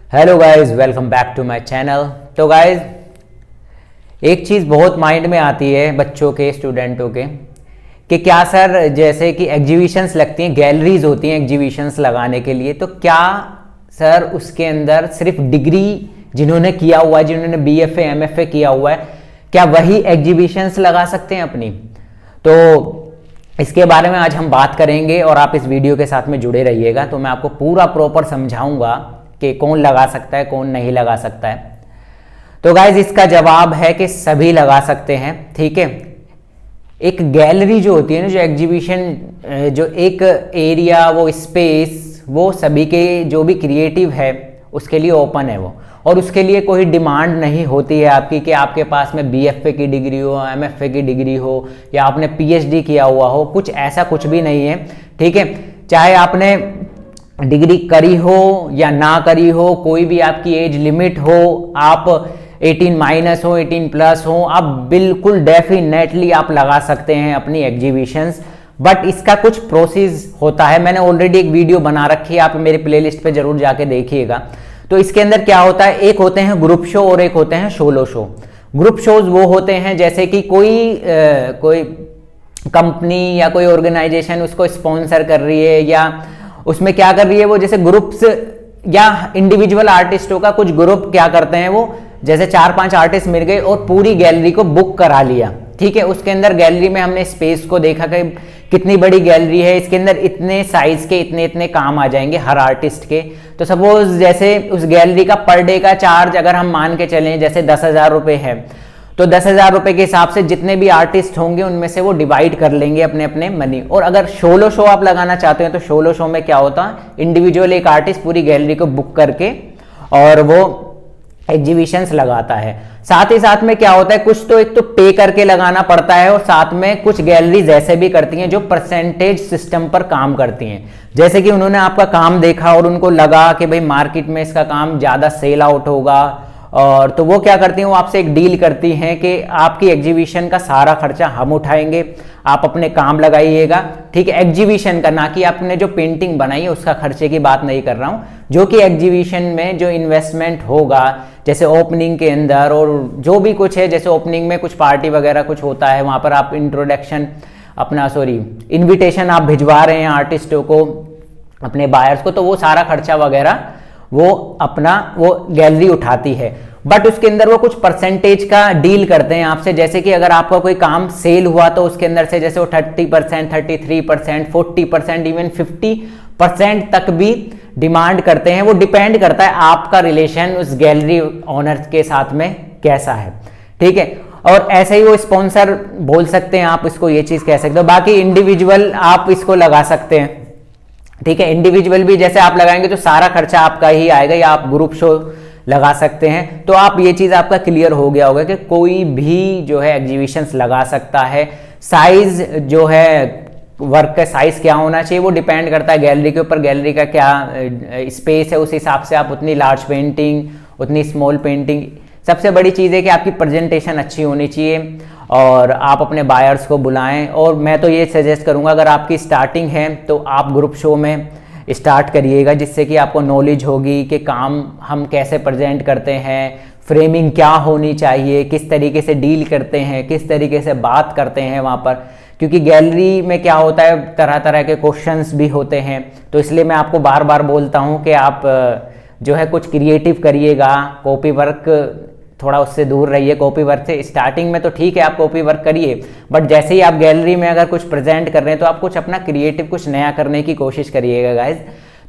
Hello guys, welcome back to my channel. तो guys, एक चीज़ बहुत माइंड में आती है बच्चों के, स्टूडेंटों के, कि क्या सर, जैसे कि एग्जीबिशंस लगती हैं, गैलरीज होती हैं एग्जीबिशंस लगाने के लिए, तो क्या सर उसके अंदर सिर्फ डिग्री जिन्होंने किया हुआ है, जिन्होंने बीएफए एमएफए किया हुआ है, क्या वही एग्जीबिशंस लगा सकते हैं अपनी? तो इसके बारे में आज हम बात करेंगे और आप इस वीडियो के साथ में जुड़े रहिएगा। तो मैं आपको पूरा प्रॉपर समझाऊंगा कि कौन लगा सकता है, कौन नहीं लगा सकता है। तो गाइज, इसका जवाब है कि सभी लगा सकते हैं। ठीक है, एक गैलरी जो होती है ना, जो एग्जीबिशन, जो एक एरिया, वो स्पेस, वो सभी के जो भी क्रिएटिव है उसके लिए ओपन है वो, और उसके लिए कोई डिमांड नहीं होती है आपकी कि आपके पास में बीएफए की डिग्री हो, एमएफए की डिग्री हो, या आपने पीएचडी किया हुआ हो। कुछ ऐसा कुछ भी नहीं है। ठीक है, चाहे आपने डिग्री करी हो या ना करी हो, कोई भी आपकी एज लिमिट हो, आप 18 माइनस हो, 18 प्लस हो, आप बिल्कुल डेफिनेटली आप लगा सकते हैं अपनी एग्जीबिशंस। बट इसका कुछ प्रोसेस होता है, मैंने ऑलरेडी एक वीडियो बना रखी है, आप मेरे प्लेलिस्ट पे जरूर जाके देखिएगा। तो इसके अंदर क्या होता है, एक होते हैं ग्रुप शो और एक होते हैं सोलो शो। ग्रुप शोज वो होते हैं जैसे कि कोई कंपनी या कोई ऑर्गेनाइजेशन उसको स्पॉन्सर कर रही है, या उसमें क्या कर रही है वो, जैसे ग्रुप्स या इंडिविजुअल आर्टिस्टों का कुछ ग्रुप क्या करते हैं, वो जैसे 4-5 आर्टिस्ट मिल गए और पूरी गैलरी को बुक करा लिया। ठीक है, उसके अंदर गैलरी में हमने स्पेस को देखा कि कितनी बड़ी गैलरी है, इसके अंदर इतने साइज के इतने इतने काम आ जाएंगे हर आर्टिस्ट के। तो सपोज जैसे उस गैलरी का पर डे का चार्ज अगर हम मान के चलें जैसे 10,000 रुपये है, तो 10,000 रुपये के हिसाब से जितने भी आर्टिस्ट होंगे उनमें से वो डिवाइड कर लेंगे अपने अपने मनी। और अगर सोलो शो आप लगाना चाहते हैं तो सोलो शो में क्या होता है, इंडिविजुअल एक आर्टिस्ट पूरी गैलरी को बुक करके और वो एग्जीबिशंस लगाता है। साथ ही साथ में क्या होता है, कुछ तो एक तो पे करके लगाना पड़ता है, और साथ में कुछ गैलरीज ऐसे भी करती हैं जो परसेंटेज सिस्टम पर काम करती हैं। जैसे कि उन्होंने आपका काम देखा और उनको लगा कि भाई मार्केट में इसका काम ज़्यादा सेल आउट होगा, और तो वो क्या करती हैं, वो आपसे एक डील करती हैं कि आपकी एग्जीबिशन का सारा खर्चा हम उठाएंगे, आप अपने काम लगाइएगा। ठीक है, एग्जीबिशन का, ना कि आपने जो पेंटिंग बनाई है उसका खर्चे की बात नहीं कर रहा हूँ, जो कि एग्जीबिशन में जो इन्वेस्टमेंट होगा, जैसे ओपनिंग के अंदर और जो भी कुछ है, जैसे ओपनिंग में कुछ पार्टी वगैरह कुछ होता है, वहाँ पर आप इंट्रोडक्शन इन्विटेशन आप भिजवा रहे हैं आर्टिस्टों को, अपने बायर्स को, तो वो सारा खर्चा वगैरह वो अपना वो गैलरी उठाती है। बट उसके अंदर वो कुछ परसेंटेज का डील करते हैं आपसे, जैसे कि अगर आपका कोई काम सेल हुआ तो उसके अंदर से जैसे वो 30%, 33%, 40%, इवन 50% तक भी डिमांड करते हैं। वो डिपेंड करता है आपका रिलेशन उस गैलरी ओनर के साथ में कैसा है। ठीक है, और ऐसे ही वो स्पॉन्सर बोल सकते हैं, आप इसको ये चीज कह सकते हो। बाकी इंडिविजुअल आप इसको लगा सकते हैं। ठीक है, इंडिविजुअल भी जैसे आप लगाएंगे तो सारा खर्चा आपका ही आएगा, या आप ग्रुप शो लगा सकते हैं। तो आप ये चीज आपका क्लियर हो गया होगा कि कोई भी जो है एग्जीबिशंस लगा सकता है। साइज जो है, वर्क का साइज क्या होना चाहिए वो डिपेंड करता है गैलरी के ऊपर, गैलरी का क्या स्पेस है, उस हिसाब से आप उतनी लार्ज पेंटिंग, उतनी स्मॉल पेंटिंग। सबसे बड़ी चीज़ है कि आपकी प्रेजेंटेशन अच्छी होनी चाहिए और आप अपने बायर्स को बुलाएं। और मैं तो ये सजेस्ट करूंगा, अगर आपकी स्टार्टिंग है तो आप ग्रुप शो में स्टार्ट करिएगा, जिससे कि आपको नॉलेज होगी कि काम हम कैसे प्रेजेंट करते हैं, फ्रेमिंग क्या होनी चाहिए, किस तरीके से डील करते हैं, किस तरीके से बात करते हैं वहाँ पर। क्योंकि गैलरी में क्या होता है, तरह तरह के क्वेश्चंस भी होते हैं, तो इसलिए मैं आपको बार बार बोलता हूँ कि आप जो है कुछ क्रिएटिव करिएगा। कॉपी वर्क थोड़ा उससे दूर रहिए। कॉपी वर्क से स्टार्टिंग में तो ठीक है, आप कॉपी वर्क करिए, बट जैसे ही आप गैलरी में अगर कुछ प्रेजेंट कर रहे हैं तो आप कुछ अपना क्रिएटिव, कुछ नया करने की कोशिश करिएगा गाइज।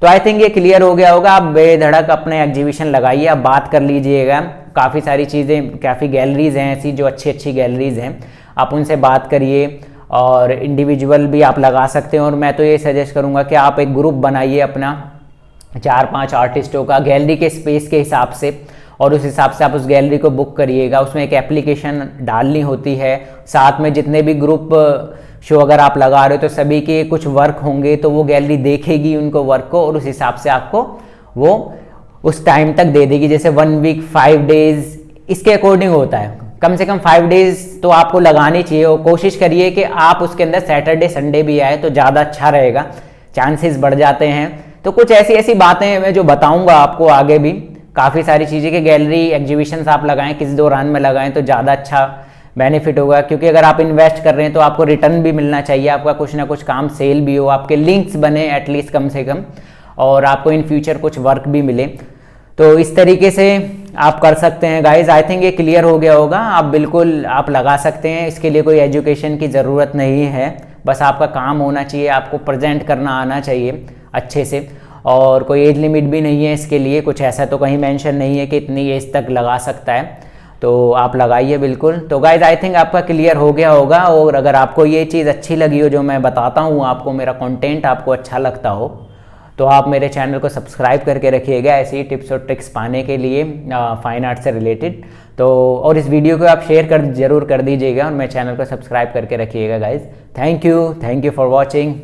तो आई थिंक ये क्लियर हो गया होगा। आप बेधड़क अपने एग्जीबिशन लगाइए, आप बात कर लीजिएगा। काफ़ी सारी चीज़ें, काफ़ी गैलरीज हैं ऐसी जो अच्छी अच्छी गैलरीज हैं, आप उनसे बात करिए। और इंडिविजुअल भी आप लगा सकते हैं, और मैं तो ये सजेस्ट करूँगा कि आप एक ग्रुप बनाइए अपना 4-5 आर्टिस्टों का, गैलरी के स्पेस के हिसाब से, और उस हिसाब से आप उस गैलरी को बुक करिएगा। उसमें एक एप्लीकेशन डालनी होती है, साथ में जितने भी ग्रुप शो अगर आप लगा रहे हो तो सभी के कुछ वर्क होंगे, तो वो गैलरी देखेगी उनको वर्क को, और उस हिसाब से आपको वो उस टाइम तक दे देगी। जैसे 1 वीक, 5 डेज, इसके अकॉर्डिंग होता है। कम से कम 5 डेज तो आपको लगानी चाहिए, और कोशिश करिए कि आप उसके अंदर सैटरडे संडे भी आए तो ज़्यादा अच्छा रहेगा, चांसेस बढ़ जाते हैं। तो कुछ ऐसी ऐसी बातें मैं जो बताऊंगा आपको आगे भी, काफ़ी सारी चीज़ें कि गैलरी एग्जीबिशंस आप लगाएं, किस दौरान में लगाएं तो ज़्यादा अच्छा बेनिफिट होगा, क्योंकि अगर आप इन्वेस्ट कर रहे हैं तो आपको रिटर्न भी मिलना चाहिए, आपका कुछ ना कुछ काम सेल भी हो, आपके लिंक्स बने एटलीस्ट कम से कम, और आपको इन फ्यूचर कुछ वर्क भी मिले। तो इस तरीके से आप कर सकते हैं गाइज। आई थिंक ये क्लियर हो गया होगा। आप बिल्कुल आप लगा सकते हैं, इसके लिए कोई एजुकेशन की ज़रूरत नहीं है, बस आपका काम होना चाहिए, आपको प्रेजेंट करना आना चाहिए अच्छे से, और कोई एज लिमिट भी नहीं है इसके लिए, कुछ ऐसा तो कहीं मेंशन नहीं है कि इतनी एज तक लगा सकता है, तो आप लगाइए बिल्कुल। तो गाइज आई थिंक आपका क्लियर हो गया होगा, और अगर आपको ये चीज़ अच्छी लगी हो जो मैं बताता हूँ आपको, मेरा कंटेंट आपको अच्छा लगता हो, तो आप मेरे चैनल को सब्सक्राइब करके रखिएगा ऐसी ही टिप्स और ट्रिक्स पाने के लिए फाइन आर्ट से रिलेटेड। तो और इस वीडियो को आप शेयर जरूर कर दीजिएगा, और मेरे चैनल को सब्सक्राइब करके रखिएगा guys. Thank you for watching.